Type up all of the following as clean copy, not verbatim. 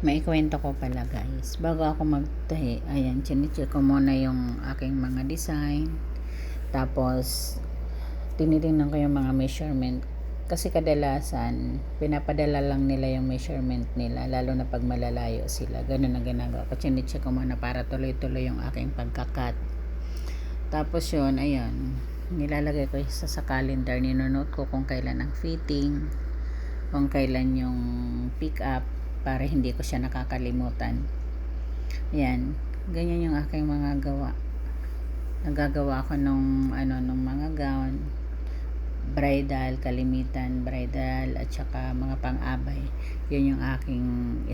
Maikwento ko pala guys, bago ako magtahi, ayan, chinecheck ko muna yung aking mga design, tapos tinitingnan ko yung mga measurement, kasi kadalasan pinapadala lang nila yung measurement nila, lalo na pag malalayo sila. Ganun ang ginagawa ko, chinecheck ko muna para tuloy-tuloy yung aking pagkakat. Tapos yun, ayan, nilalagay ko sa calendar, ninonote ko kung kailan ang fitting, kung kailan yung pick up, para hindi ko siya nakakalimutan. Yan, ganyan yung aking mga gawa. Nagagawa ko nung mga gown, bridal, kalimitan, bridal, at saka mga pang-abay. Yun yung aking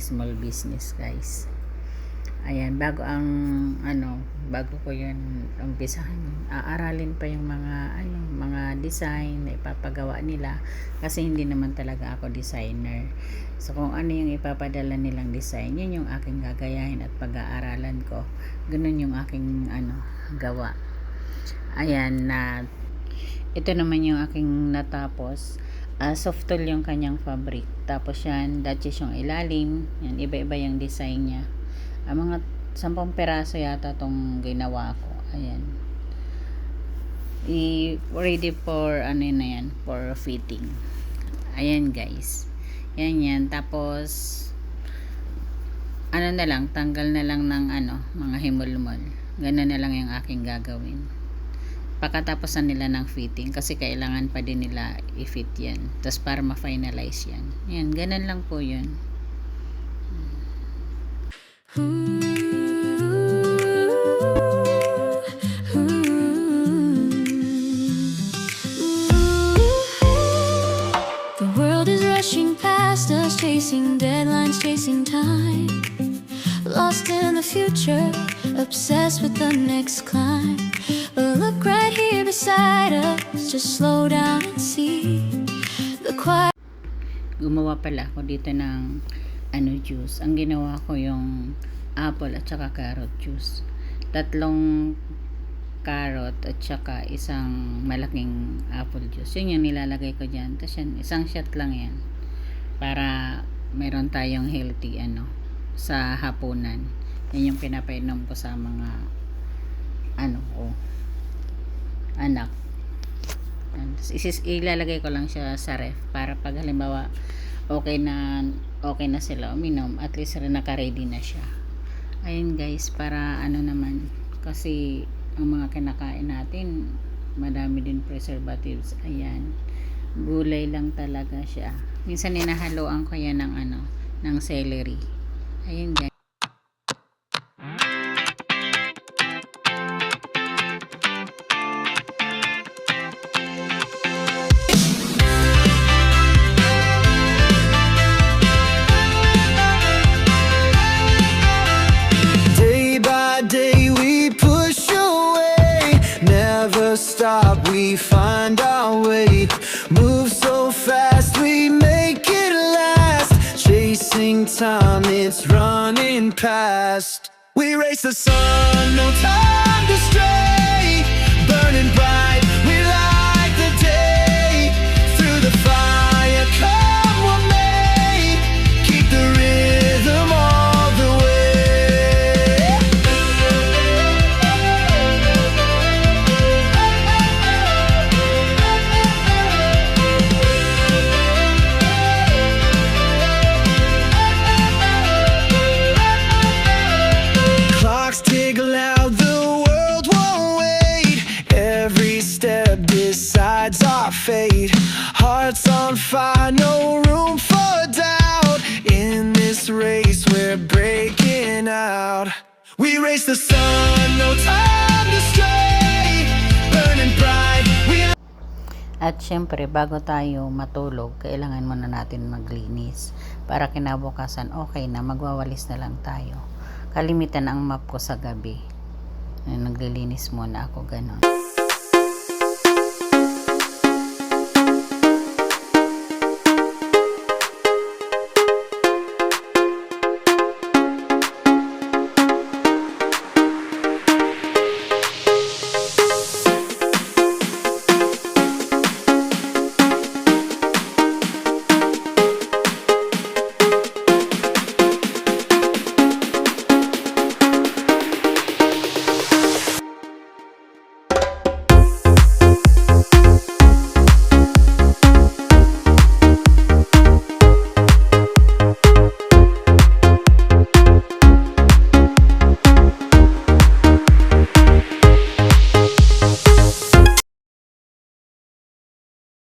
small business guys. Ayan, bago ko yun umpisahan, aaralin pa yung mga design na ipapagawa nila, kasi hindi naman talaga ako designer. So kung ano yung ipapadala nilang design, yun yung aking gagayahin at pag-aaralan ko. Ganun yung aking gawa. Ayan, ito naman yung aking natapos. Soft tulle yung kanyang fabric, tapos yan, Dutchess yung ilalim. Yan, iba-iba yung design niya. Mga 10 peraso yata tong ginawa ko. Ayan, ready for for fitting. Ayan guys, yan. Tapos na lang, tanggal na lang ng mga himulmol. Ganun na lang yung aking gagawin pagkatapos nila ng fitting, kasi kailangan pa din nila i-fit yan, tapos para ma-finalize yan. Yan, ganun lang po yun. The world is rushing past us, chasing deadlines, chasing time. Lost in the future, obsessed with the next climb. But look right here beside us, just slow down and see the quiet. Gumawa pala ako dito ng juice. Ang ginawa ko yung apple at saka carrot juice. 3 carrot at saka isang malaking apple juice. Yun yung nilalagay ko dyan. Tapos yan, isang shot lang yan. Para meron tayong healthy sa hapunan. Yan yung pinapainom ko sa mga anak. Ilalagay ko lang siya sa ref para pag halimbawa okay na sila uminom, at least naka-ready na siya. Ayun guys, para naman, kasi ang mga kinakain natin madami din preservatives. Ayan, gulay lang talaga siya. Minsan ninahaloan ko yan ng celery. Ayun guys. Stop, we find our way. Move so fast, we make it last. Chasing time, it's running past. We race the sun, no time to stray. Burning bright, we light the day. Through the fire, come what may. Keep the rhythm all the way. Our fate, hearts on fire, no room for doubt. In this race, we're breaking out. We race the sun, no time to stray. Burning bright. At syempre, bago tayo matulog, kailangan muna natin maglinis para kinabukasan okay na, magwawalis na lang tayo. Kalimitan ang map ko sa gabi. Naglilinis muna ako, ganon.